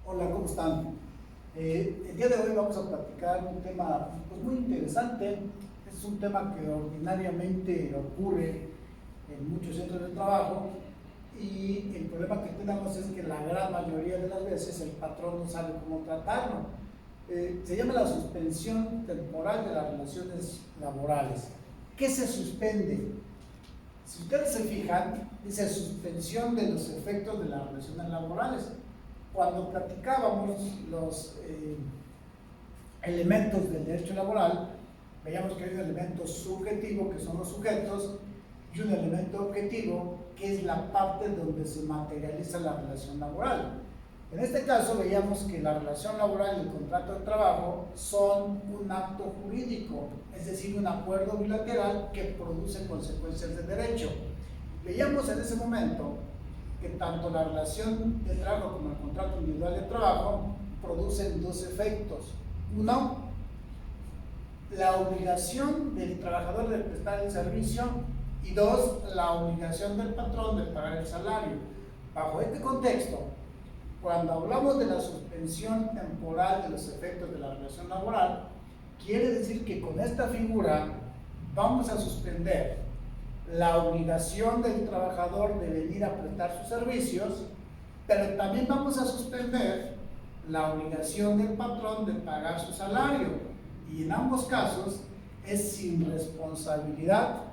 Hola, ¿cómo están? El día de hoy vamos a platicar un tema pues, muy interesante. Es un tema que ordinariamente ocurre en muchos centros de trabajo y el problema que tenemos es que la gran mayoría de las veces el patrón no sabe cómo tratarlo. Se llama la suspensión temporal de las relaciones laborales. ¿Qué se suspende? Si ustedes se fijan, dice suspensión de los efectos de las relaciones laborales. Cuando platicábamos los elementos del derecho laboral, veíamos que hay un elemento subjetivo, que son los sujetos, y un elemento objetivo, que es la parte donde se materializa la relación laboral. En este caso veíamos que la relación laboral y el contrato de trabajo son un acto jurídico, es decir, un acuerdo bilateral que produce consecuencias de derecho. Veíamos en ese momento que tanto la relación de trabajo como el contrato individual de trabajo producen dos efectos. Uno, la obligación del trabajador de prestar el servicio, y dos, la obligación del patrón de pagar el salario. Bajo este contexto, cuando hablamos de la suspensión temporal de los efectos de la relación laboral, quiere decir que con esta figura vamos a suspender la obligación del trabajador de venir a prestar sus servicios, pero también vamos a suspender la obligación del patrón de pagar su salario, y en ambos casos es sin responsabilidad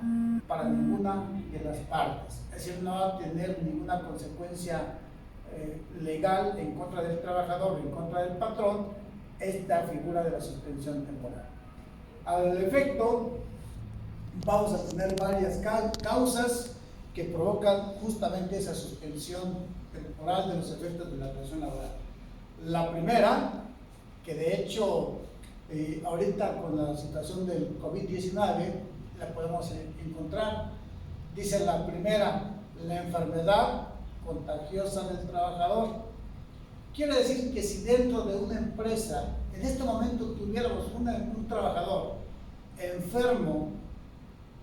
para ninguna de las partes, es decir, no va a tener ninguna consecuencia legal en contra del trabajador o en contra del patrón esta figura de la suspensión temporal. Al efecto, vamos a tener varias causas que provocan justamente esa suspensión temporal de los efectos de la relación laboral. La primera, que de hecho ahorita con la situación del COVID-19 la podemos encontrar, dice la primera, la enfermedad contagiosa del trabajador. Quiere decir que si dentro de una empresa en este momento tuviéramos un trabajador enfermo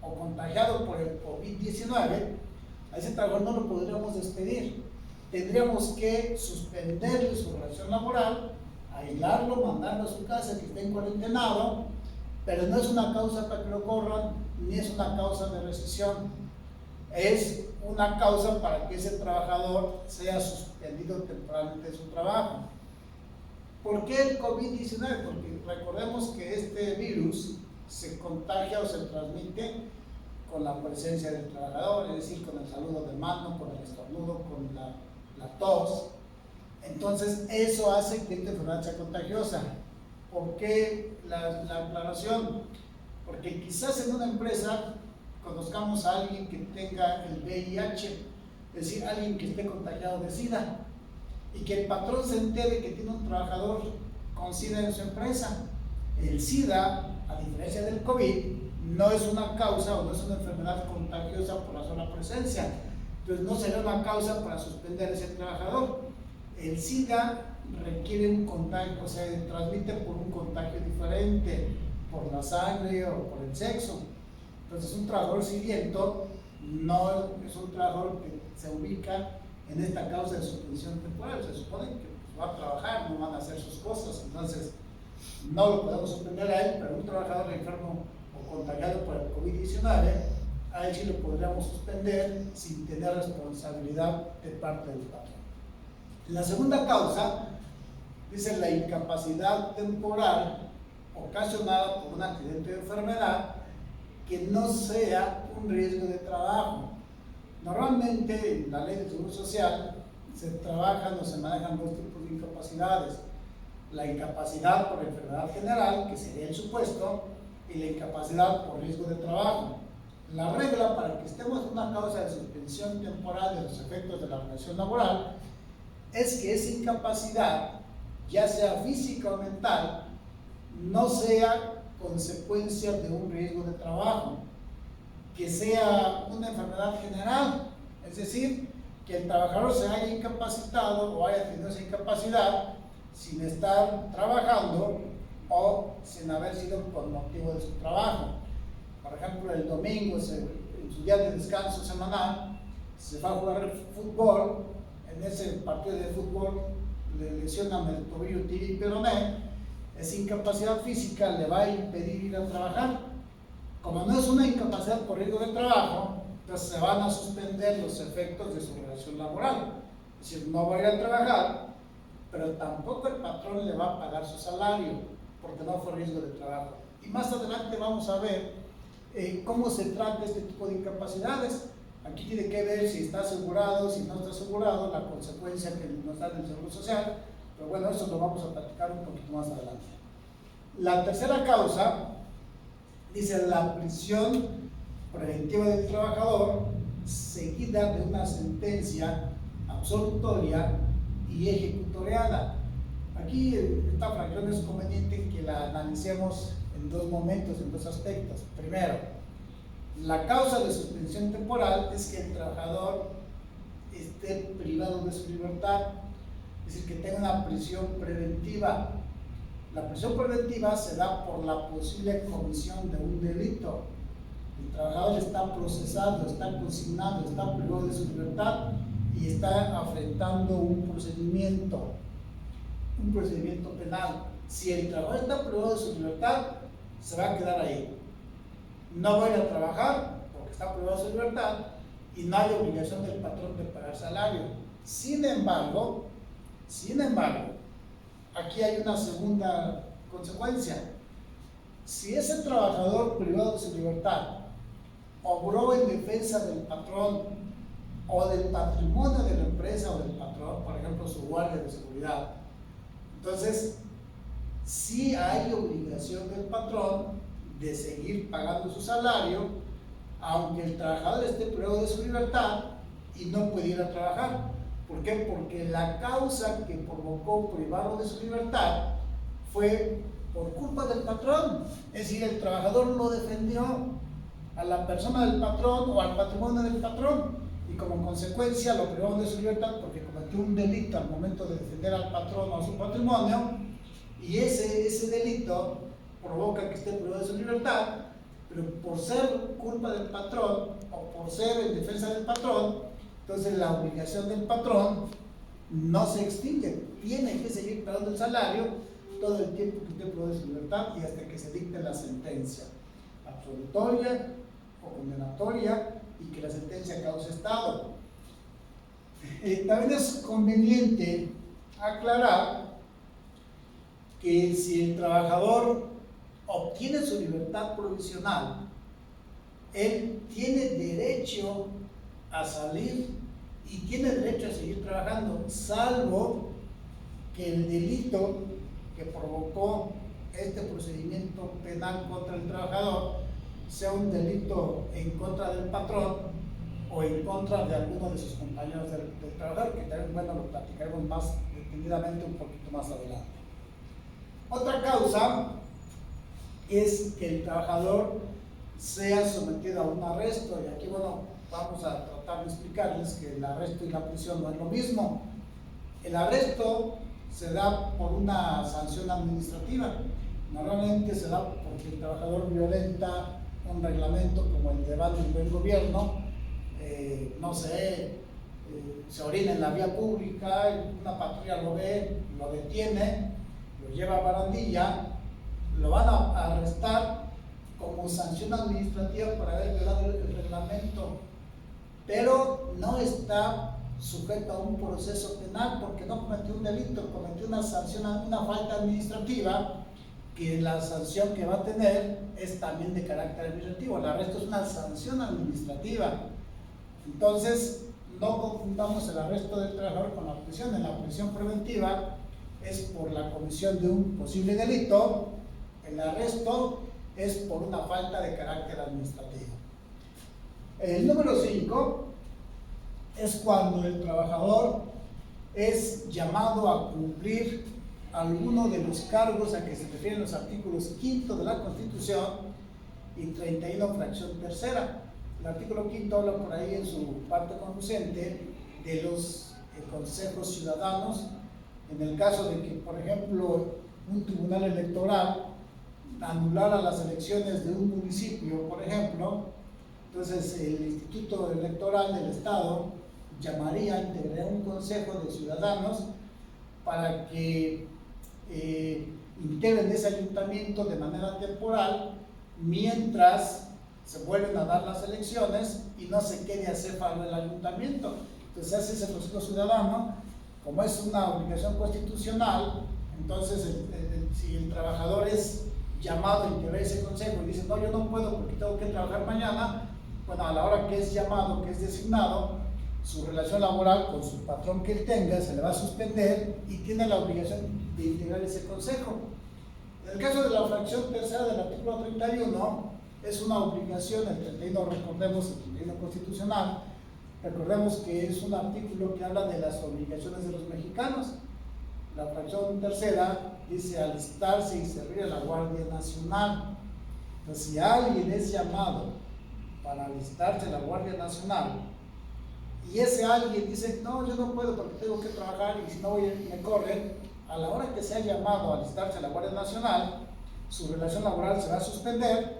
o contagiado por el COVID-19, a ese trabajador no lo podríamos despedir. Tendríamos que suspenderle su relación laboral, aislarlo, mandarlo a su casa, que esté en cuarentenado, pero no es una causa para que lo corran, ni es una causa de rescisión. Es una causa para que ese trabajador sea suspendido temporalmente de su trabajo. ¿Por qué el COVID-19? Porque recordemos que este virus se contagia o se transmite con la presencia del trabajador, es decir, con el saludo de mano, con el estornudo, con la tos. Entonces, eso hace que esta enfermedad sea contagiosa. ¿Por qué la aclaración? Porque quizás en una empresa conozcamos a alguien que tenga el VIH, es decir, alguien que esté contagiado de SIDA, y que el patrón se entere que tiene un trabajador con SIDA en su empresa. El SIDA, a diferencia del COVID, no es una causa o no es una enfermedad contagiosa por la sola presencia. Entonces no sería una causa para suspender a ese trabajador. El SIDA requiere un contagio, o sea, se transmite por un contagio diferente, por la sangre o por el sexo. Entonces un trabajador siriento no es un trabajador que se ubica en esta causa de suspensión temporal. Se supone que va a trabajar, no van a hacer sus cosas, entonces no lo podemos suspender a él, pero un trabajador enfermo o contagiado por el COVID-19, a él sí lo podríamos suspender sin tener responsabilidad de parte del patrón. La segunda causa dice la incapacidad temporal ocasionada por un accidente de enfermedad que no sea un riesgo de trabajo. Normalmente en la ley de seguro social se trabajan o se manejan dos tipos de incapacidades: la incapacidad por enfermedad general, que sería el supuesto, y la incapacidad por riesgo de trabajo. La regla para que estemos en una causa de suspensión temporal de los efectos de la relación laboral es que esa incapacidad, ya sea física o mental, no sea consecuencia de un riesgo de trabajo, que sea una enfermedad general, es decir, que el trabajador se haya incapacitado o haya tenido esa incapacidad sin estar trabajando o sin haber sido por motivo de su trabajo. Por ejemplo, el domingo, en su día de descanso semanal, se va a jugar fútbol. En ese partido de fútbol le lesionan el tobillo, tibia y peroné, esa incapacidad física le va a impedir ir a trabajar. Como no es una incapacidad por riesgo de trabajo, entonces se van a suspender los efectos de su relación laboral. Es decir, no va a ir a trabajar, pero tampoco el patrón le va a pagar su salario, porque no fue riesgo de trabajo. Y más adelante vamos a ver cómo se trata este tipo de incapacidades. Aquí tiene que ver si está asegurado, si no está asegurado, la consecuencia que nos da el Seguro Social, pero bueno, eso lo vamos a platicar un poquito más adelante. La tercera causa dice la prisión preventiva del trabajador seguida de una sentencia absolutoria y ejecutoriada. Aquí esta fracción es conveniente que la analicemos en dos momentos, en dos aspectos. Primero, la causa de suspensión temporal es que el trabajador esté privado de su libertad, es decir, que tenga una prisión preventiva. La prisión preventiva se da por la posible comisión de un delito. El trabajador está procesado, está consignado, está privado de su libertad y está afrontando un procedimiento penal. Si el trabajador está privado de su libertad, se va a quedar ahí. No va a ir a trabajar porque está privado de su libertad y no hay obligación del patrón de pagar salario. Sin embargo, aquí hay una segunda consecuencia. Si ese trabajador privado de su libertad obró en defensa del patrón o del patrimonio de la empresa o del patrón, por ejemplo, su guardia de seguridad, entonces sí hay obligación del patrón de seguir pagando su salario, aunque el trabajador esté privado de su libertad y no puede ir a trabajar. ¿Por qué? Porque la causa que provocó privarlo de su libertad fue por culpa del patrón. Es decir, el trabajador lo defendió a la persona del patrón o al patrimonio del patrón y como consecuencia lo privaron de su libertad porque cometió un delito al momento de defender al patrón o a su patrimonio y ese delito provoca que esté privado de su libertad, pero por ser culpa del patrón o por ser en defensa del patrón, entonces la obligación del patrón no se extingue, tiene que seguir pagando el salario todo el tiempo que esté privado de su libertad y hasta que se dicte la sentencia absolutoria o condenatoria y que la sentencia cause estado. También es conveniente aclarar que si el trabajador obtiene su libertad provisional, él tiene derecho a salir y tiene derecho a seguir trabajando, salvo que el delito que provocó este procedimiento penal contra el trabajador sea un delito en contra del patrón o en contra de alguno de sus compañeros del trabajador, que también, bueno, lo platicaremos más detenidamente un poquito más adelante. Otra causa es que el trabajador sea sometido a un arresto, y aquí, bueno, vamos a tratar de explicarles que el arresto y la prisión no es lo mismo. El arresto se da por una sanción administrativa, normalmente se da porque el trabajador violenta un reglamento como el de buen gobierno, no sé, se orina en la vía pública, una patrulla lo ve, lo detiene, lo lleva a barandilla, lo van a arrestar como sanción administrativa por haber violado el reglamento, pero no está sujeto a un proceso penal porque no cometió un delito, cometió una sanción, una falta administrativa, que la sanción que va a tener es también de carácter administrativo. El arresto es una sanción administrativa. Entonces, no confundamos el arresto del trabajador con la prisión. En la prisión preventiva es por la comisión de un posible delito, el arresto es por una falta de carácter administrativo. El número 5 es cuando el trabajador es llamado a cumplir alguno de los cargos a que se refieren los artículos 5 de la Constitución y 31 fracción tercera. El artículo 5 habla por ahí en su parte conducente de los consejos ciudadanos. En el caso de que, por ejemplo, un tribunal electoral anulara las elecciones de un municipio, por ejemplo, entonces el Instituto Electoral del Estado integraría un consejo de ciudadanos para que integren ese ayuntamiento de manera temporal mientras se vuelven a dar las elecciones y no se quede acéfalo el ayuntamiento. Entonces hace ese proceso ciudadano, como es una obligación constitucional. Entonces si el trabajador es llamado a integrar ese consejo y dice no, yo no puedo porque tengo que trabajar mañana, bueno, a la hora que es llamado, que es designado, su relación laboral con su patrón que él tenga se le va a suspender y tiene la obligación de integrar ese consejo. En el caso de la fracción tercera del artículo 31, es una obligación, el 31, recordemos, el 31 constitucional, recordemos que es un artículo que habla de las obligaciones de los mexicanos. La fracción tercera dice alistarse y servir a la Guardia Nacional. Entonces, si alguien es llamado para alistarse a la Guardia Nacional y ese alguien dice, no, yo no puedo porque tengo que trabajar y si no me corren, a la hora que sea llamado a alistarse a la Guardia Nacional, su relación laboral se va a suspender,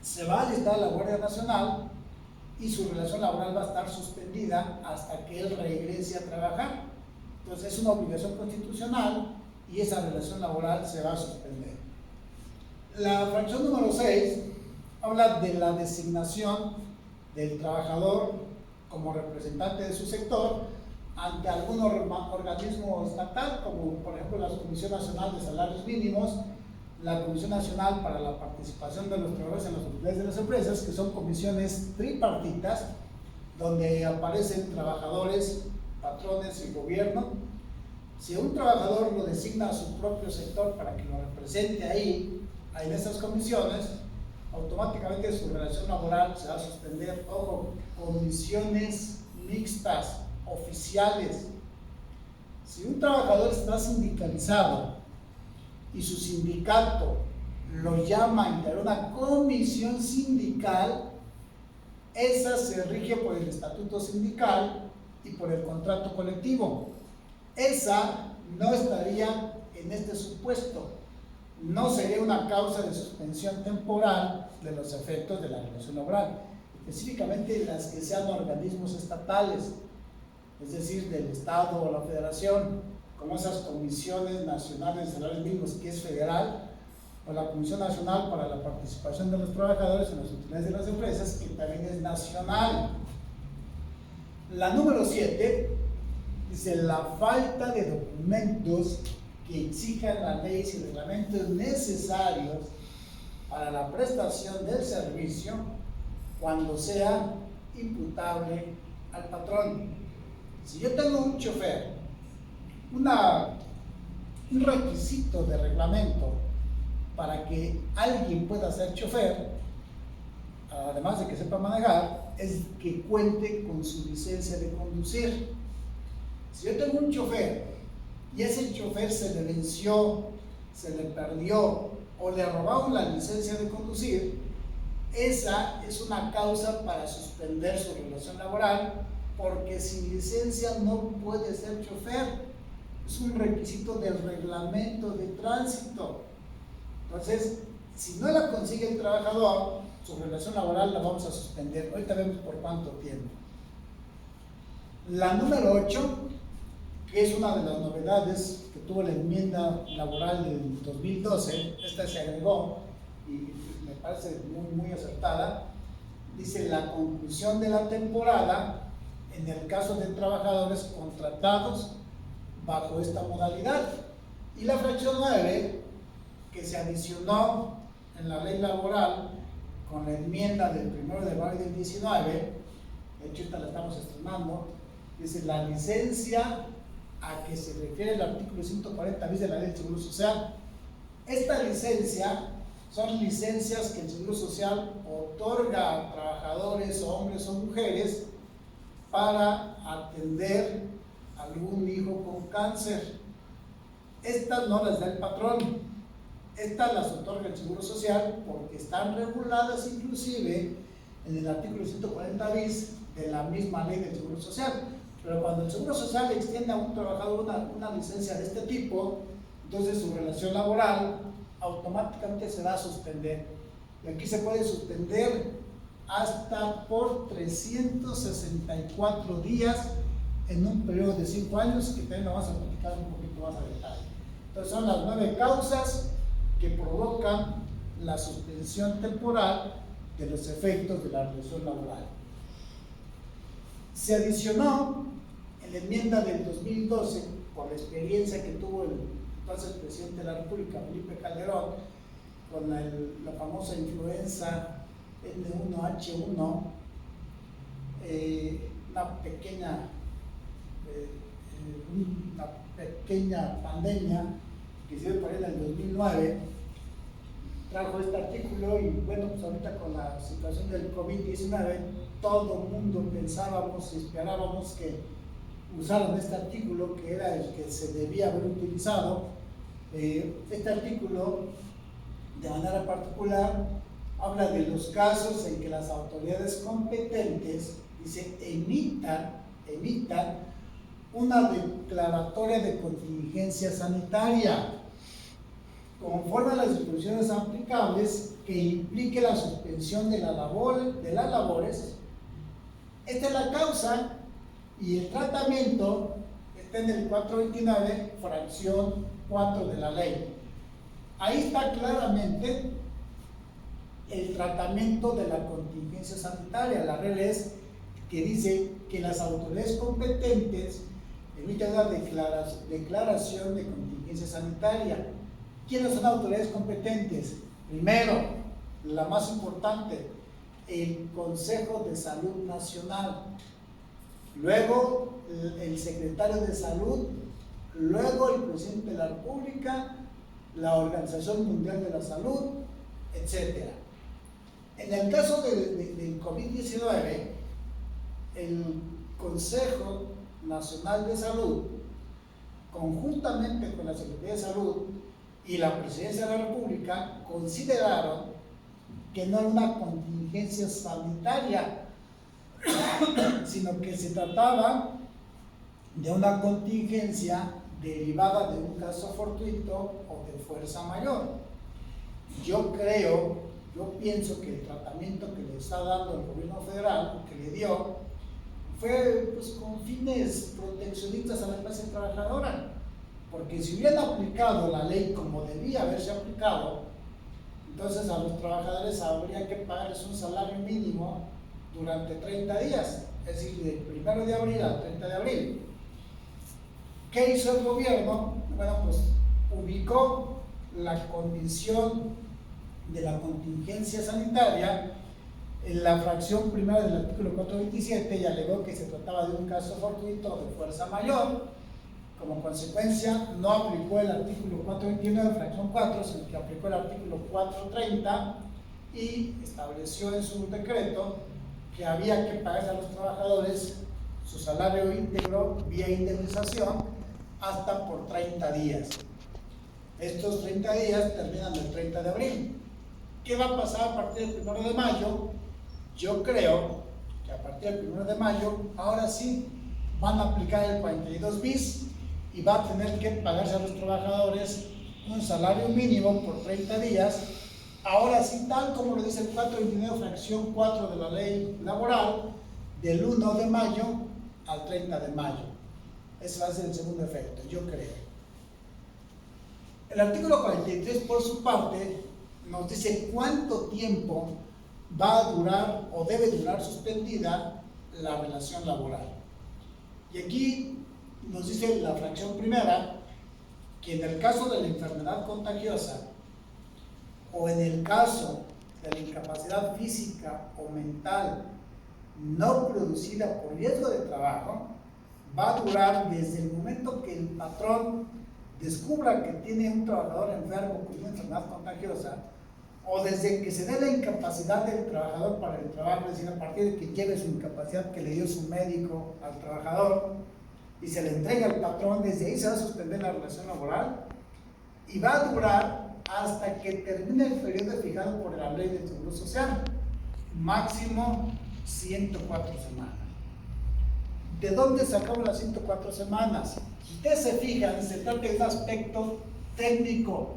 se va a alistar a la Guardia Nacional y su relación laboral va a estar suspendida hasta que él regrese a trabajar. Entonces es una obligación constitucional y esa relación laboral se va a suspender. La fracción número 6 habla de la designación del trabajador como representante de su sector ante algún organismo estatal, como por ejemplo la Comisión Nacional de Salarios Mínimos, la Comisión Nacional para la Participación de los Trabajadores en las Utilidades de las Empresas, que son comisiones tripartitas, donde aparecen trabajadores, patrones y gobierno. Si un trabajador lo designa a su propio sector para que lo represente ahí en esas comisiones, automáticamente su relación laboral se va a suspender. Ojo, comisiones mixtas, oficiales. Si un trabajador está sindicalizado y su sindicato lo llama a integrar una comisión sindical, esa se rige por el estatuto sindical y por el contrato colectivo. Esa no estaría en este supuesto, no sería una causa de suspensión temporal de los efectos de la relación laboral, específicamente las que sean organismos estatales, es decir, del Estado o la Federación, como esas comisiones nacionales de salarios mínimos, que es federal, o la Comisión Nacional para la Participación de los Trabajadores en las Utilidades de las Empresas, que también es nacional. La número 7 dice la falta de documentos que exijan las leyes y reglamentos necesarios para la prestación del servicio cuando sea imputable al patrón. Si yo tengo un chofer, un requisito de reglamento para que alguien pueda ser chofer, además de que sepa manejar, es que cuente con su licencia de conducir. Si yo tengo un chofer y ese chofer se le venció, se le perdió o le robaron la licencia de conducir, esa es una causa para suspender su relación laboral, porque sin licencia no puede ser chofer. Es un requisito del reglamento de tránsito. Entonces, si no la consigue el trabajador, su relación laboral la vamos a suspender. Ahorita vemos por cuánto tiempo. La número 8, que es una de las novedades que tuvo la enmienda laboral del 2012, esta se agregó y me parece muy acertada, dice la conclusión de la temporada en el caso de trabajadores contratados bajo esta modalidad. Y la fracción 9, que se adicionó en la ley laboral con la enmienda del 1 de mayo del 19, de hecho esta la estamos estrenando, dice la licencia a que se refiere el artículo 140 bis de la ley del Seguro Social. Esta licencia son licencias que el Seguro Social otorga a trabajadores, hombres o mujeres, para atender a algún hijo con cáncer. Estas no las da el patrón, estas las otorga el Seguro Social porque están reguladas inclusive en el artículo 140 bis de la misma ley del Seguro Social. Pero cuando el Seguro Social extiende a un trabajador una licencia de este tipo, entonces su relación laboral automáticamente se va a suspender. Y aquí se puede suspender hasta por 364 días en un periodo de 5 años, que también lo vamos a platicar un poquito más a detalle. Entonces son las 9 causas que provocan la suspensión temporal de los efectos de la relación laboral. Se adicionó en la enmienda del 2012, por la experiencia que tuvo el entonces presidente de la República, Felipe Calderón, con la famosa influenza N1H1, una pequeña pandemia que se dio por ahí en el 2009, trajo este artículo. Y bueno, pues ahorita con la situación del COVID-19, todo el mundo pensábamos y esperábamos que usaran este artículo, que era el que se debía haber utilizado. Este artículo, de manera particular, habla de los casos en que las autoridades competentes, dice, emitan una declaratoria de contingencia sanitaria conforme a las disposiciones aplicables que implique la suspensión de las labores. Esta es la causa, y el tratamiento está en el 429, fracción 4 de la ley. Ahí está claramente el tratamiento de la contingencia sanitaria. La regla es que dice que las autoridades competentes emiten una declaración de contingencia sanitaria. ¿Quiénes son autoridades competentes? Primero, la más importante, el Consejo de Salud Nacional, luego el secretario de Salud, luego el presidente de la República, la Organización Mundial de la Salud, etc. En el caso del COVID-19, el Consejo Nacional de Salud, conjuntamente con la Secretaría de Salud y la Presidencia de la República, consideraron que no era una contingencia sanitaria, sino que se trataba de una contingencia derivada de un caso fortuito o de fuerza mayor. Yo pienso que el tratamiento que le está dando el gobierno federal, que le dio, fue pues con fines proteccionistas a la clase trabajadora, porque si hubieran aplicado la ley como debía haberse aplicado, entonces a los trabajadores habría que pagarles un salario mínimo durante 30 días, es decir, del 1 de abril al 30 de abril. ¿Qué hizo el gobierno? Bueno, pues ubicó la condición de la contingencia sanitaria en la fracción primera del artículo 427 y alegó que se trataba de un caso fortuito de fuerza mayor. Como consecuencia, no aplicó el artículo 429 de fracción 4, sino que aplicó el artículo 430 y estableció en su decreto que había que pagar a los trabajadores su salario íntegro vía indemnización hasta por 30 días. Estos 30 días terminan el 30 de abril. ¿Qué va a pasar a partir del 1 de mayo? Yo creo que a partir del 1 de mayo, ahora sí, van a aplicar el 42 bis y va a tener que pagarse a los trabajadores un salario mínimo por 30 días. Ahora sí, tal como lo dice el 429, fracción 4 de la ley laboral, del 1 de mayo al 30 de mayo. Ese va a ser el segundo efecto, yo creo. El artículo 43, por su parte, nos dice cuánto tiempo va a durar o debe durar suspendida la relación laboral. Y aquí nos dice la fracción primera que en el caso de la enfermedad contagiosa o en el caso de la incapacidad física o mental no producida por riesgo de trabajo, va a durar desde el momento que el patrón descubra que tiene un trabajador enfermo con una enfermedad contagiosa, o desde que se dé la incapacidad del trabajador para el trabajo, es decir, a partir de que lleve su incapacidad que le dio su médico al trabajador y se le entrega al patrón, desde ahí se va a suspender la relación laboral y va a durar hasta que termine el periodo fijado por la ley del Seguro Social, máximo 104 semanas. ¿De dónde sacamos las 104 semanas? Si ustedes se fijan, se trata de un aspecto técnico,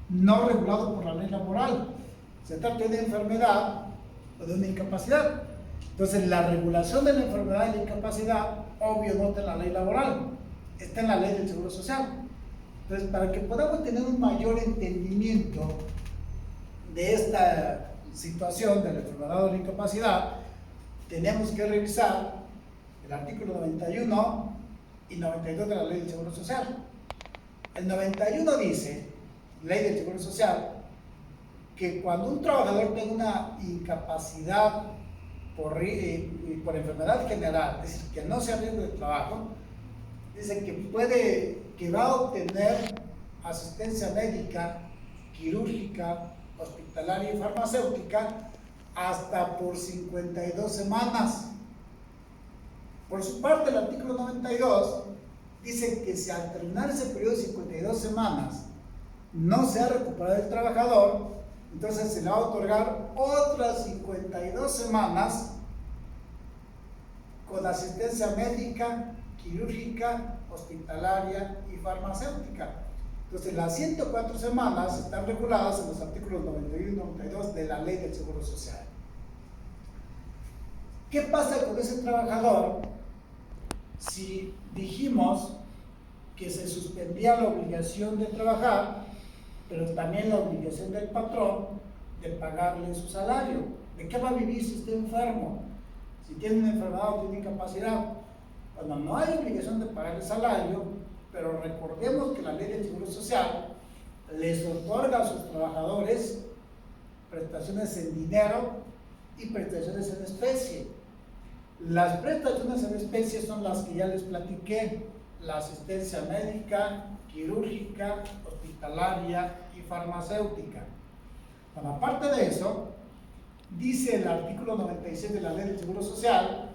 no regulado por la ley laboral. Se trata de una enfermedad o de una incapacidad. Entonces, la regulación de la enfermedad y la incapacidad obvio no está en la ley laboral, está en la ley del Seguro Social. Entonces, para que podamos tener un mayor entendimiento de esta situación de la enfermedad o la incapacidad, tenemos que revisar el artículo 91 y 92 de la ley del Seguro Social. El 91 dice, ley del Seguro Social, que cuando un trabajador tenga una incapacidad por enfermedad general, es decir, que no sea riesgo de trabajo, dice que va a obtener asistencia médica, quirúrgica, hospitalaria y farmacéutica hasta por 52 semanas. Por su parte, el artículo 92 dice que si al terminar ese periodo de 52 semanas no se ha recuperado el trabajador, entonces se le va a otorgar otras 52 semanas con asistencia médica, quirúrgica, hospitalaria y farmacéutica. Entonces, las 104 semanas están reguladas en los artículos 91 y 92 de la Ley del Seguro Social. ¿Qué pasa con ese trabajador si dijimos que se suspendía la obligación de trabajar, pero también la obligación del patrón de pagarle su salario? ¿De qué va a vivir si está enfermo? Si tiene una enfermedad o tiene incapacidad. Bueno, no hay obligación de pagar el salario, pero recordemos que la Ley del Seguro Social les otorga a sus trabajadores prestaciones en dinero y prestaciones en especie. Las prestaciones en especie son las que ya les platiqué: la asistencia médica, quirúrgica, hospitalaria y farmacéutica. Bueno, aparte de eso, dice el artículo 96 de la Ley del Seguro Social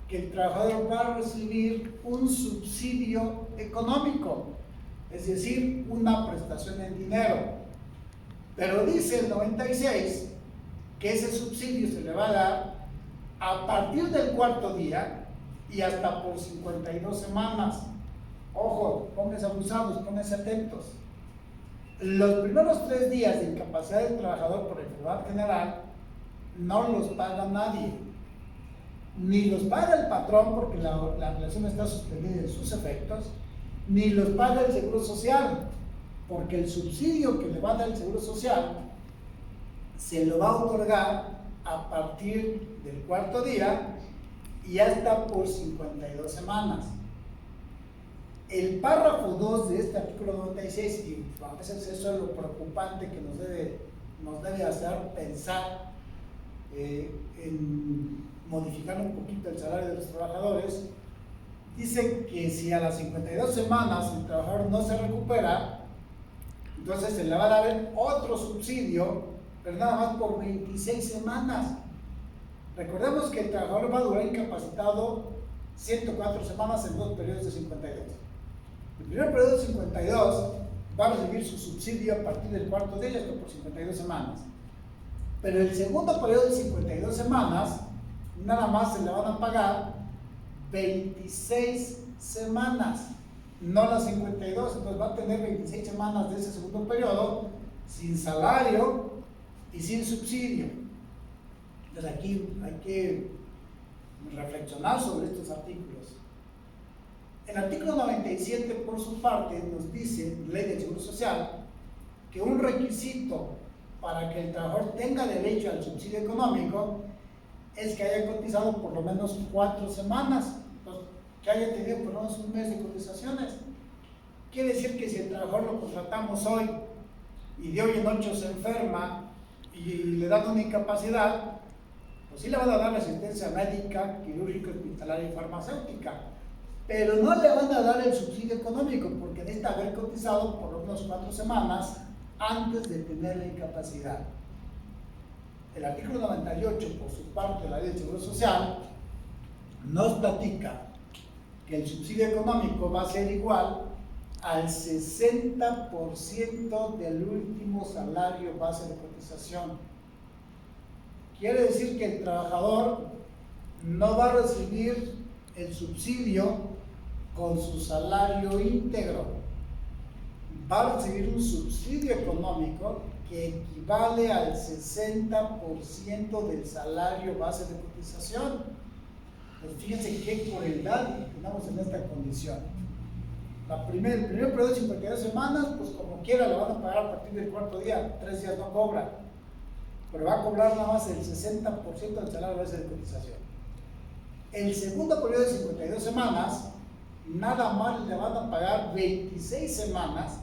que el trabajador va a recibir un subsidio económico, es decir, una prestación en dinero. Pero dice el 96 que ese subsidio se le va a dar a partir del cuarto día y hasta por 52 semanas. Ojo, pónganse abusados, pónganse atentos. Los primeros 3 días de incapacidad del trabajador por enfermedad general no los paga nadie, ni los paga el patrón porque la relación está suspendida en sus efectos, ni los paga el Seguro Social, porque el subsidio que le va a dar el Seguro Social se lo va a otorgar a partir del cuarto día y hasta por 52 semanas. El párrafo 2 de este artículo 96, y a veces eso es lo preocupante que nos debe hacer pensar en modificar un poquito el salario de los trabajadores, dice que si a las 52 semanas el trabajador no se recupera, entonces se le va a dar otro subsidio, pero nada más por 26 semanas. Recordemos que el trabajador va a durar incapacitado 104 semanas en 2 periodos de 52. El primer periodo de 52 va a recibir su subsidio a partir del cuarto día, esto por 52 semanas. Pero el segundo periodo de 52 semanas, nada más se le van a pagar 26 semanas, no las 52, entonces va a tener 26 semanas de ese segundo periodo sin salario y sin subsidio. Entonces aquí hay que reflexionar sobre estos artículos. El artículo 97, por su parte, nos dice, Ley del Seguro Social, que un requisito para que el trabajador tenga derecho al subsidio económico es que haya cotizado por lo menos 4 semanas, entonces, que haya tenido por lo menos un mes de cotizaciones. Quiere decir que si el trabajador lo contratamos hoy y de hoy en 8 se enferma y le dan una incapacidad, pues sí le van a dar asistencia médica, quirúrgica, hospitalaria y farmacéutica, pero no le van a dar el subsidio económico porque necesita haber cotizado por lo menos 4 semanas antes de tener la incapacidad. El artículo 98, por su parte, de la Ley del Seguro Social, nos platica que el subsidio económico va a ser igual al 60% del último salario base de cotización. Quiere decir que el trabajador no va a recibir el subsidio con su salario íntegro, va a recibir un subsidio económico que equivale al 60% del salario base de cotización. Pues fíjense qué crueldad tenemos en esta condición. El primer periodo de 52 semanas, pues como quiera le van a pagar a partir del cuarto día, 3 días no cobra, pero va a cobrar nada más el 60% del salario base de cotización. El segundo periodo de 52 semanas, nada más le van a pagar 26 semanas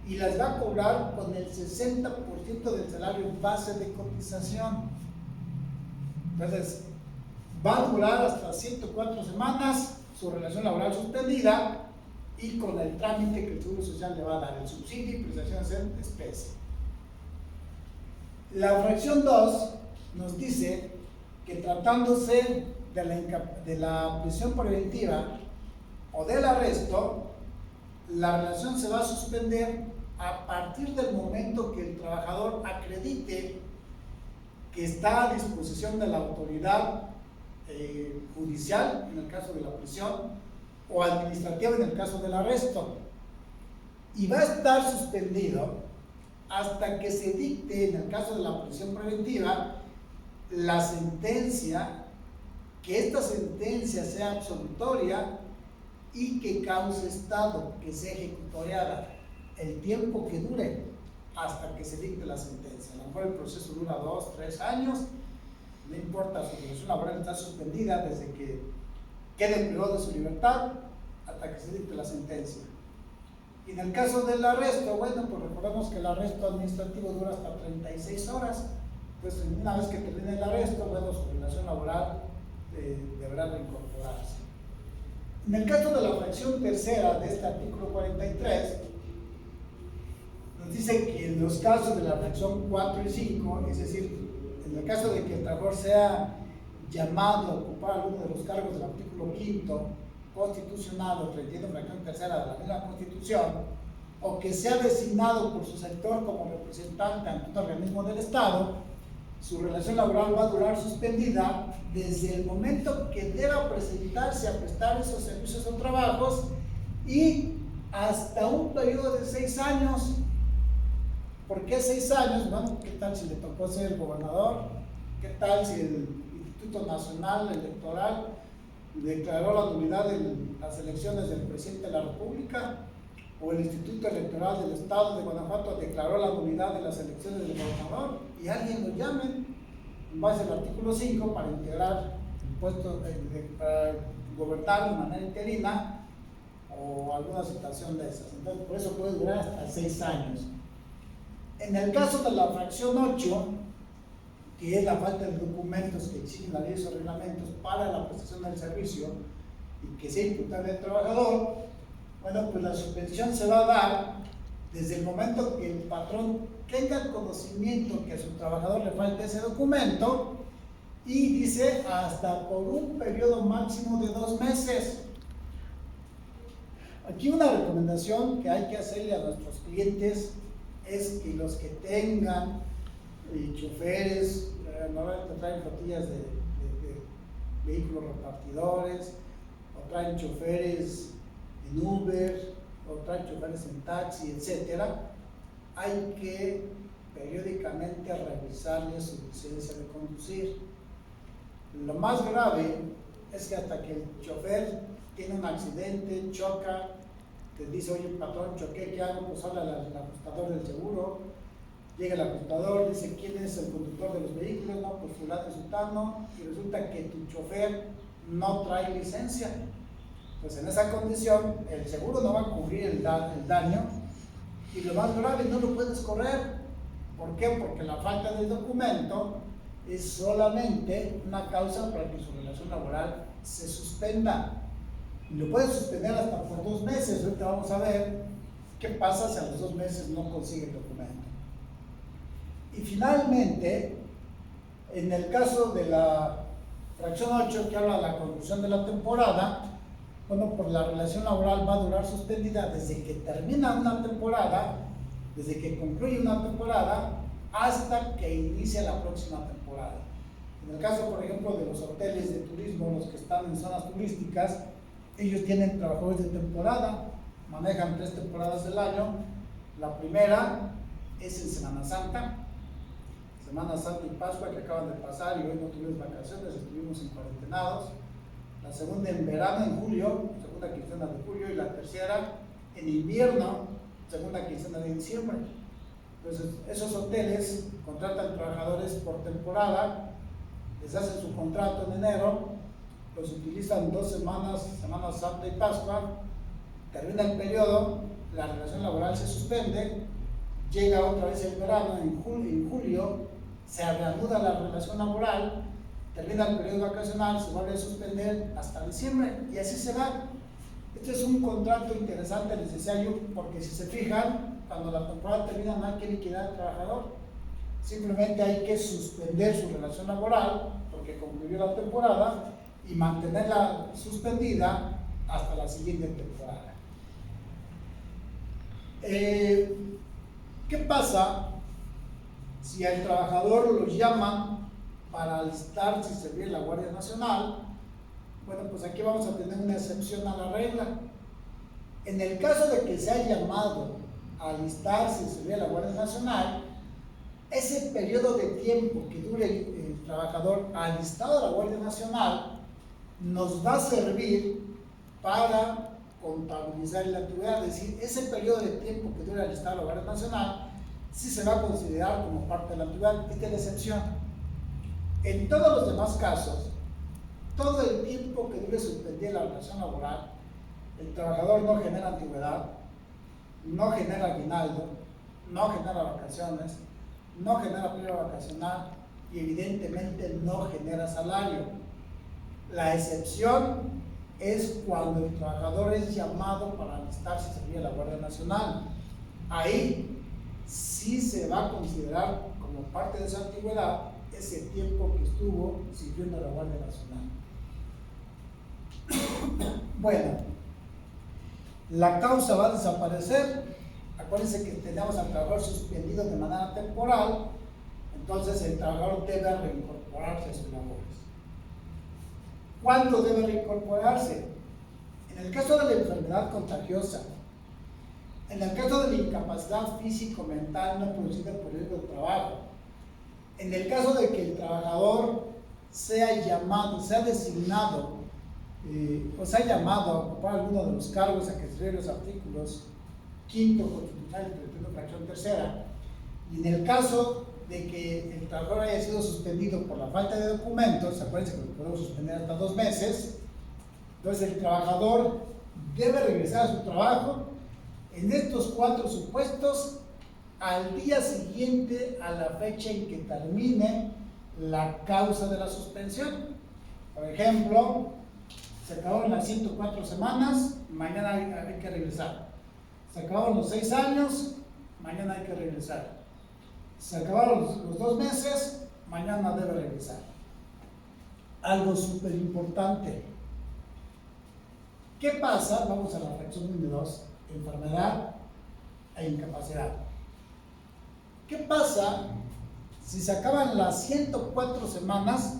y las va a cobrar con el 60% del salario base de cotización. Entonces, va a durar hasta 104 semanas su relación laboral suspendida y con el trámite que el Seguro Social le va a dar, el subsidio y prestaciones en especie. La fracción 2 nos dice que tratándose de la prisión preventiva o del arresto, la relación se va a suspender a partir del momento que el trabajador acredite que está a disposición de la autoridad judicial, en el caso de la prisión, o administrativa, en el caso del arresto. Y va a estar suspendido hasta que se dicte, en el caso de la prisión preventiva, la sentencia, que esta sentencia sea absolutoria y que cause estado, que sea ejecutoriada, el tiempo que dure hasta que se dicte la sentencia. A lo mejor el proceso dura 2, 3 años, no importa, su relación laboral está suspendida desde que quede privado de su libertad hasta que se dicte la sentencia. Y en el caso del arresto, bueno, pues recordemos que el arresto administrativo dura hasta 36 horas, pues una vez que termine el arresto, bueno, su relación laboral deberá reincorporarse. En el caso de la fracción tercera de este artículo 43, nos dice que en los casos de la fracción 4 y 5, es decir, en el caso de que el trabajador sea llamado a ocupar alguno de los cargos del artículo 5 constitucional o 31 fracción tercera de la misma Constitución, o que sea designado por su sector como representante ante un organismo del Estado, su relación laboral va a durar suspendida desde el momento que deba presentarse a prestar esos servicios o trabajos y hasta un periodo de 6 años. ¿Por qué 6 años? Bueno, ¿qué tal si le tocó ser gobernador? ¿Qué tal si el Instituto Nacional Electoral declaró la nulidad de las elecciones del presidente de la República? ¿O el Instituto Electoral del Estado de Guanajuato declaró la nulidad de las elecciones del gobernador? Y alguien lo llame en base al artículo 5 para integrar el puesto, para gobernar de manera interina o alguna situación de esas. Entonces, por eso puede durar hasta 6 años. En el caso de la fracción 8, que es la falta de documentos que exigen las leyes o reglamentos para la prestación del servicio y que sea imputable al trabajador, bueno, pues la suspensión se va a dar desde el momento que el patrón tenga conocimiento que a su trabajador le falta ese documento y dice hasta por un periodo máximo de 2 meses. Aquí una recomendación que hay que hacerle a nuestros clientes es que los que tengan choferes, normalmente traen flotillas de vehículos repartidores, o traen choferes en Uber, o traen choferes en taxi, etcétera, hay que periódicamente revisarles su licencia de conducir. Lo más grave es que hasta que el chofer tiene un accidente, choca, te dice, oye patrón, choqué, ¿qué hago? Pues habla al ajustador del seguro, llega el ajustador, dice, ¿quién es el conductor de los vehículos? No, pues fulano y sultano, y resulta que tu chofer no trae licencia. Pues en esa condición, el seguro no va a cubrir el daño, y lo más grave, no lo puedes correr. ¿Por qué? Porque la falta del documento es solamente una causa para que su relación laboral se suspenda. Y lo puedes suspender hasta por 2 meses. Ahorita vamos a ver qué pasa si a los 2 meses no consigue el documento. Y finalmente, en el caso de la fracción 8, que habla de la conclusión de la temporada, bueno, pues la relación laboral va a durar suspendida desde que termina una temporada, desde que concluye una temporada, hasta que inicia la próxima temporada. En el caso, por ejemplo, de los hoteles de turismo, los que están en zonas turísticas, ellos tienen trabajadores de temporada, manejan 3 temporadas del año. La primera es en Semana Santa y Pascua, que acaban de pasar y hoy no tuvimos vacaciones, estuvimos en cuarentenados. la segunda en verano, en julio, segunda quincena de julio, y la tercera en invierno, segunda quincena de diciembre. Entonces, esos hoteles contratan trabajadores por temporada, les hacen su contrato en enero, los utilizan 2 semanas, Semana Santa y Pascua, termina el periodo, la relación laboral se suspende, llega otra vez el verano en julio, se reanuda la relación laboral, termina el periodo vacacional, se vuelve a suspender hasta diciembre y así se va. Este es un contrato interesante, les decía yo, porque si se fijan, cuando la temporada termina no hay que liquidar al trabajador, simplemente hay que suspender su relación laboral porque concluyó la temporada y mantenerla suspendida hasta la siguiente temporada. ¿Qué pasa si al trabajador lo llaman para alistarse y servir en la Guardia Nacional? Bueno, pues aquí vamos a tener una excepción a la regla. En el caso de que se haya llamado a alistarse y servir en la Guardia Nacional, ese periodo de tiempo que dure el trabajador alistado a la Guardia Nacional nos va a servir para contabilizar la antigüedad, es decir, ese periodo de tiempo que dura alistado a la Guardia Nacional sí se va a considerar como parte de la antigüedad. Esta es la excepción. En todos los demás casos, todo el tiempo que dure suspendida la relación laboral, el trabajador no genera antigüedad, no genera aguinaldo, no genera vacaciones, no genera periodo vacacional y evidentemente no genera salario. La excepción es cuando el trabajador es llamado para alistarse y servir a la Guardia Nacional. Ahí sí se va a considerar como parte de su antigüedad ese tiempo que estuvo sirviendo a la Guardia Nacional. Bueno, la causa va a desaparecer. Acuérdense que tenemos al trabajador suspendido de manera temporal, entonces el trabajador debe reincorporarse a sus labores. ¿Cuándo debe reincorporarse? En el caso de la enfermedad contagiosa, en el caso de la incapacidad físico-mental no producida por el trabajo, en el caso de que el trabajador sea llamado, sea designado o sea llamado a ocupar alguno de los cargos a que se refieren los artículos 5º constitucional y 31 fracción tercera, y en el caso de que el trabajador haya sido suspendido por la falta de documentos, acuérdense que lo podemos suspender hasta 2 meses, entonces el trabajador debe regresar a su trabajo en estos 4 supuestos al día siguiente a la fecha en que termine la causa de la suspensión. Por ejemplo, se acabaron las 104 semanas, mañana hay que regresar. Se acabaron los 6 años, mañana hay que regresar. Se acabaron los 2 meses, mañana debe regresar. Algo súper importante. ¿Qué pasa? Vamos a la fracción número 2, enfermedad e incapacidad. ¿Qué pasa si se acaban las 104 semanas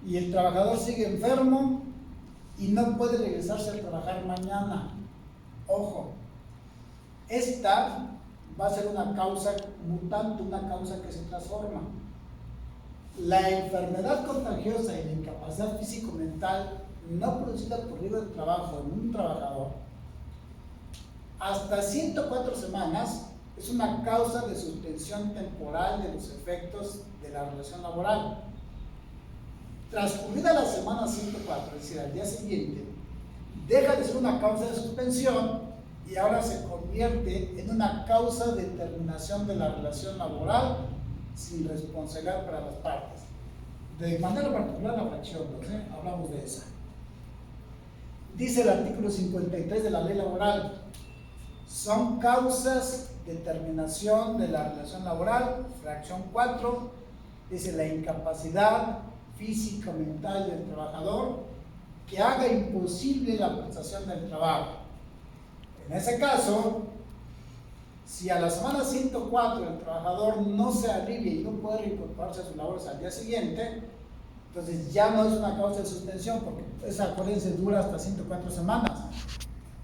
y el trabajador sigue enfermo y no puede regresarse a trabajar mañana? Ojo, esta va a ser una causa mutante, una causa que se transforma. La enfermedad contagiosa y la incapacidad físico-mental no producida por riesgo de trabajo en un trabajador, hasta 104 semanas es una causa de suspensión temporal de los efectos de la relación laboral. Transcurrida la semana 104, es decir, al día siguiente, deja de ser una causa de suspensión y ahora se convierte en una causa de terminación de la relación laboral sin responsabilidad para las partes. De manera particular la fracción 2, hablamos de esa. Dice el artículo 53 de la ley laboral, son causas de terminación de la relación laboral, fracción 4, dice la incapacidad física o mental del trabajador que haga imposible la prestación del trabajo. En ese caso, si a la semana 104 el trabajador no se alivia y no puede reincorporarse a sus labores al día siguiente, entonces ya no es una causa de suspensión, porque esa acuérdense dura hasta 104 semanas.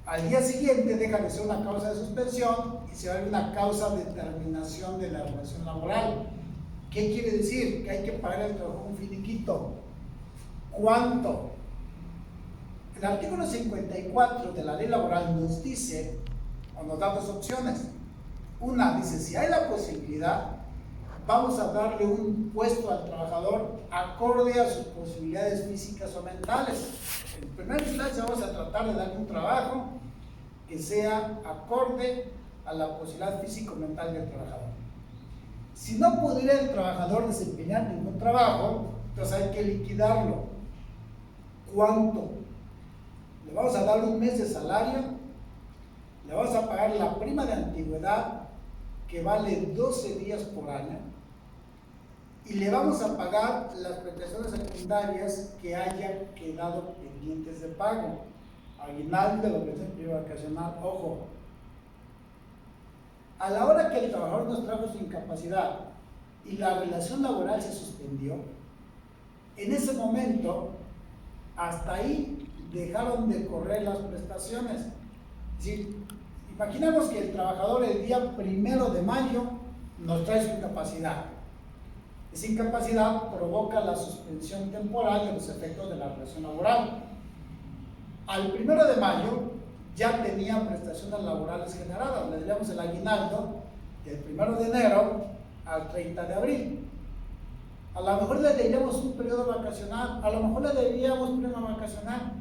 Al día siguiente deja de ser una causa de suspensión y se va a ver una causa de terminación de la relación laboral. ¿Qué quiere decir? Que hay que pagar el trabajo un finiquito. ¿Cuánto? El artículo 54 de la ley laboral nos dice, o nos da dos opciones. Una dice, si hay la posibilidad, vamos a darle un puesto al trabajador acorde a sus posibilidades físicas o mentales. En primera instancia vamos a tratar de darle un trabajo que sea acorde a la posibilidad físico-mental del trabajador. Si no pudiera el trabajador desempeñar ningún trabajo, entonces hay que liquidarlo. ¿Cuánto? Le vamos a dar un mes de salario, le vamos a pagar la prima de antigüedad, que vale 12 días por año, y le vamos a pagar las prestaciones secundarias que hayan quedado pendientes de pago. Aguinaldo de la pensión privada vacacional, ojo. A la hora que el trabajador nos trajo su incapacidad y la relación laboral se suspendió, en ese momento, hasta ahí dejaron de correr las prestaciones. Es decir, imaginemos que el trabajador el día 1 de mayo nos trae su incapacidad. Esa incapacidad provoca la suspensión temporal de los efectos de la relación laboral. Al 1 de mayo ya tenía prestaciones laborales generadas, le debíamos el aguinaldo del 1 de enero al 30 de abril. A lo mejor le debíamos un periodo vacacional, a lo mejor le debíamos prima vacacional.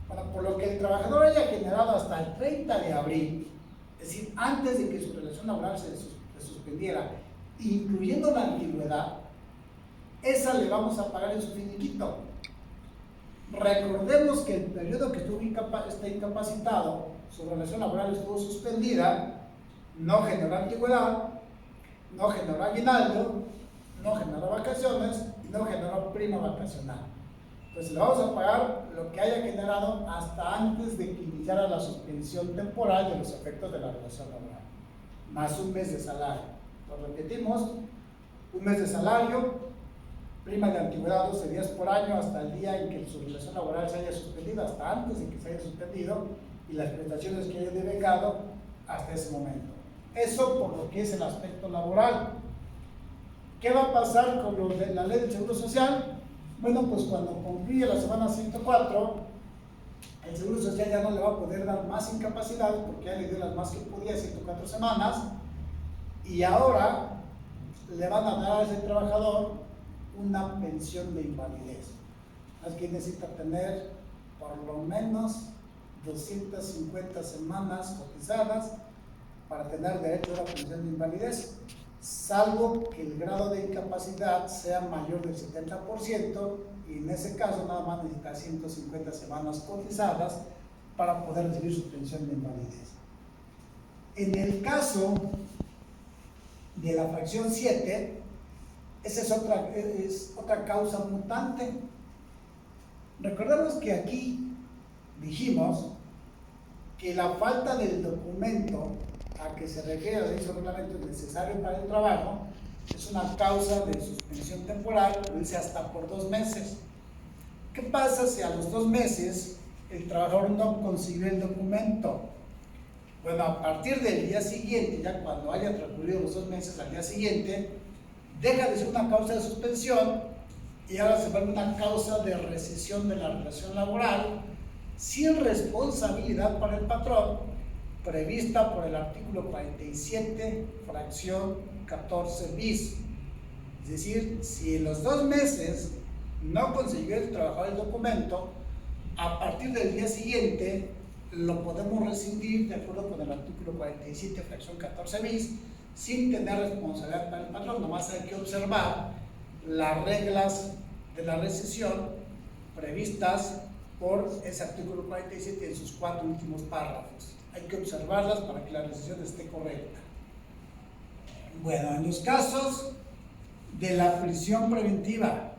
Bueno, por lo que el trabajador haya generado hasta el 30 de abril, es decir, antes de que su relación laboral se suspendiera, incluyendo la antigüedad, esa le vamos a pagar en su finiquito. Recordemos que el periodo que estuvo incapacitado, su relación laboral estuvo suspendida, no generó antigüedad, no generó aguinaldo, no generó vacaciones y no generó prima vacacional. Entonces le vamos a pagar lo que haya generado hasta antes de que iniciara la suspensión temporal de los efectos de la relación laboral, más un mes de salario. Lo repetimos, un mes de salario, prima de antigüedad 12 días por año hasta el día en que su relación laboral se haya suspendido, hasta antes de que se haya suspendido, y las prestaciones que haya devengado hasta ese momento. Eso por lo que es el aspecto laboral. ¿Qué va a pasar con los de la ley del Seguro Social? Bueno, pues cuando concluye la semana 104, el Seguro Social ya no le va a poder dar más incapacidad porque ya le dio las más que podía, 104 semanas, y ahora le van a dar a ese trabajador una pensión de invalidez. Es que necesita tener por lo menos 250 semanas cotizadas para tener derecho a la pensión de invalidez, salvo que el grado de incapacidad sea mayor del 70%, y en ese caso nada más necesita 150 semanas cotizadas para poder recibir su pensión de invalidez. En el caso de la fracción 7, esa es otra causa mutante. Recordemos que aquí dijimos que la falta del documento a que se refiere a dicho reglamento necesario para el trabajo es una causa de suspensión temporal, lo dice hasta por 2 meses. ¿Qué pasa si a los 2 meses el trabajador no consiguió el documento? Bueno, a partir del día siguiente, ya cuando haya transcurrido los 2 meses, al día siguiente, deja de ser una causa de suspensión y ahora se vuelve una causa de rescisión de la relación laboral sin responsabilidad para el patrón, prevista por el artículo 47, fracción 14 bis. Es decir, si en los 2 meses no consiguió el trabajador el documento, a partir del día siguiente lo podemos rescindir de acuerdo con el artículo 47, fracción 14 bis, sin tener responsabilidad para el patrón. Nomás hay que observar las reglas de la rescisión previstas por ese artículo 47 en sus 4 últimos párrafos. Hay que observarlas para que la rescisión esté correcta. Bueno, en los casos de la prisión preventiva,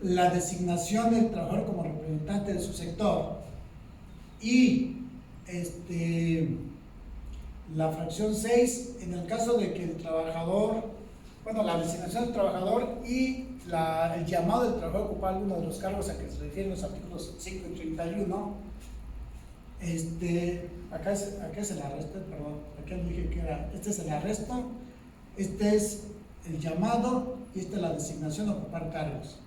la designación del trabajador como representante de su sector y la fracción 6, en el caso de que el trabajador, bueno, la designación del trabajador y el llamado del trabajador a ocupar alguno de los cargos a que se refieren los artículos 5 y 31, acá es el arresto, perdón, acá dije que era, este es el arresto, este es el llamado y esta es la designación a ocupar cargos.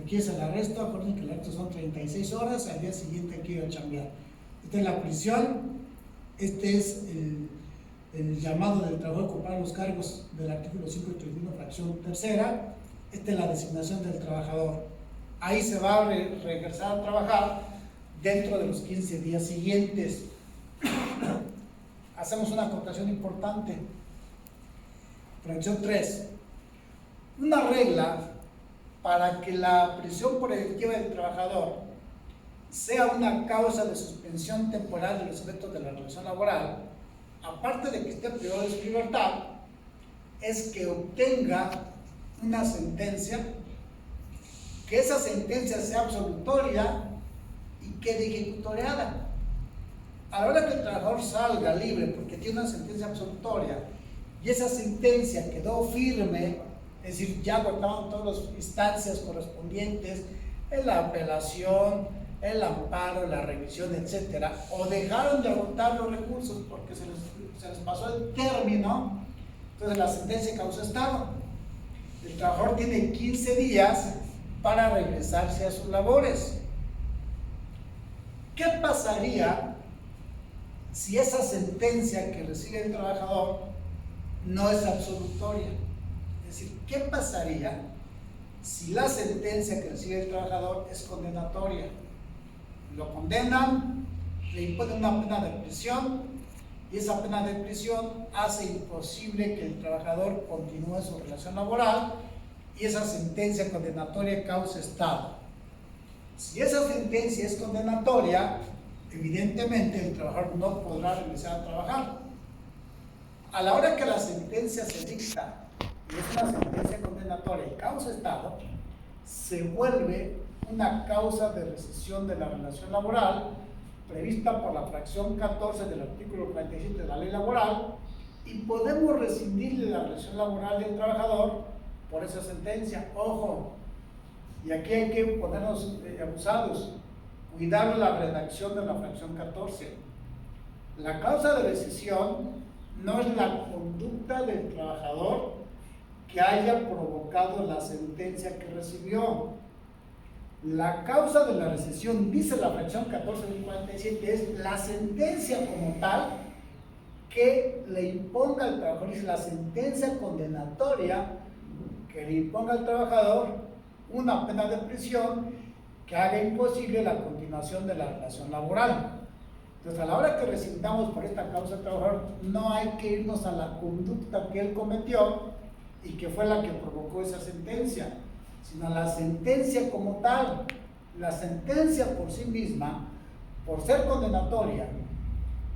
Aquí es el arresto, acuérdense que el arresto son 36 horas, al día siguiente hay que ir a chambear. Esta es la prisión, este es el llamado del trabajo de ocupar los cargos del artículo 531, fracción tercera. Esta es la designación del trabajador. Ahí se va a regresar a trabajar dentro de los 15 días siguientes. Hacemos una acotación importante. Fracción 3. Una regla para que la prisión preventiva del trabajador sea una causa de suspensión temporal de los efectos de la relación laboral, aparte de que esté privado de su libertad, es que obtenga una sentencia, que esa sentencia sea absolutoria y quede ejecutoriada. A la hora que el trabajador salga libre porque tiene una sentencia absolutoria y esa sentencia quedó firme, es decir, ya agotaron todas las instancias correspondientes, en la apelación, el amparo, la revisión, etcétera, o dejaron de agotar los recursos porque se les pasó el término, entonces la sentencia causó estado. El trabajador tiene 15 días para regresarse a sus labores. ¿Qué pasaría si esa sentencia que recibe el trabajador no es absolutoria? Es decir, ¿qué pasaría si la sentencia que recibe el trabajador es condenatoria? Lo condenan, le imponen una pena de prisión y esa pena de prisión hace imposible que el trabajador continúe su relación laboral y esa sentencia condenatoria cause estado. Si esa sentencia es condenatoria, evidentemente el trabajador no podrá regresar a trabajar. A la hora que la sentencia se dicta y es una sentencia condenatoria y causa estado, se vuelve una causa de rescisión de la relación laboral prevista por la fracción 14 del artículo 47 de la ley laboral y podemos rescindirle la relación laboral del trabajador por esa sentencia. Ojo, y aquí hay que ponernos abusados, cuidar la redacción de la fracción 14. La causa de rescisión no es la conducta del trabajador que haya provocado la sentencia que recibió. La causa de la rescisión, dice la fracción 14 del 47, es la sentencia como tal que le imponga al trabajador, es la sentencia condenatoria que le imponga al trabajador una pena de prisión que haga imposible la continuación de la relación laboral. Entonces, a la hora que rescindamos por esta causa al trabajador, no hay que irnos a la conducta que él cometió y que fue la que provocó esa sentencia, sino a la sentencia como tal. La sentencia por sí misma, por ser condenatoria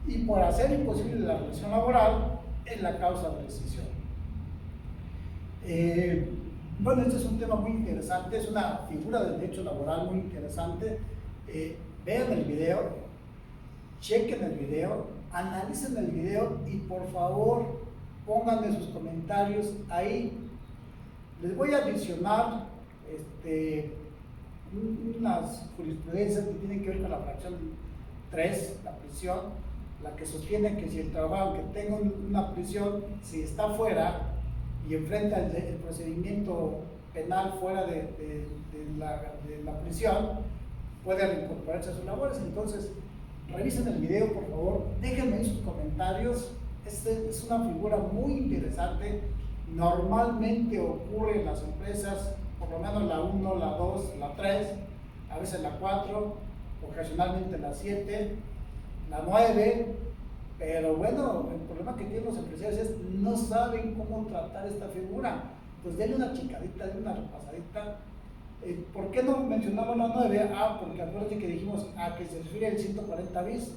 y por hacer imposible la relación laboral, es la causa de rescisión. Bueno, este es un tema muy interesante, es una figura del derecho laboral muy interesante. Vean el video, chequen el video, analicen el video y por favor pónganme sus comentarios ahí. Les voy a adicionar unas jurisprudencias que tienen que ver con la fracción 3, la prisión, la que sostiene que si el trabajador que tenga una prisión, si está fuera y enfrenta el procedimiento penal fuera de la prisión, puede reincorporarse a sus labores. Entonces, revisen el video, por favor, déjenme en sus comentarios. Es una figura muy interesante. Normalmente ocurre en las empresas, por lo menos la 1, la 2, la 3, a veces la 4, ocasionalmente la 7, la 9, pero bueno, el problema que tienen los empresarios es no saben cómo tratar esta figura. Pues denle una chicadita, denle una repasadita. ¿Por qué no mencionamos la 9? Porque acuérdense que dijimos a que se refiere el 140 bis.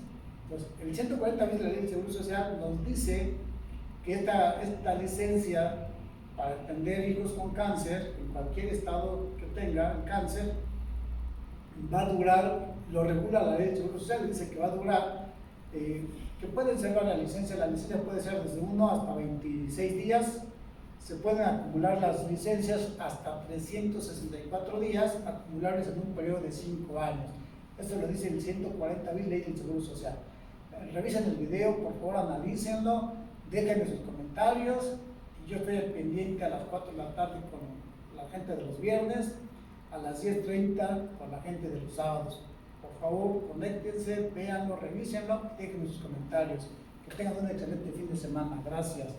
Pues el 140 bis de la Ley del Seguro Social nos dice que esta licencia para atender hijos con cáncer, en cualquier estado que tenga el cáncer, va a durar, lo regula la Ley del Seguro Social, dice que va a durar, que pueden ser la licencia puede ser desde 1 hasta 26 días, se pueden acumular las licencias hasta 364 días, acumulables en un periodo de 5 años. Esto lo dice el 140 bis Ley del Seguro Social. Revisen el video, por favor, analícenlo, déjenme sus comentarios y yo estoy al pendiente a las 4 de la tarde con la gente de los viernes. a las 10:30 con la gente de los sábados. Por favor, conéctense, véanlo, revísenlo, déjenme sus comentarios. Que tengan un excelente fin de semana. Gracias.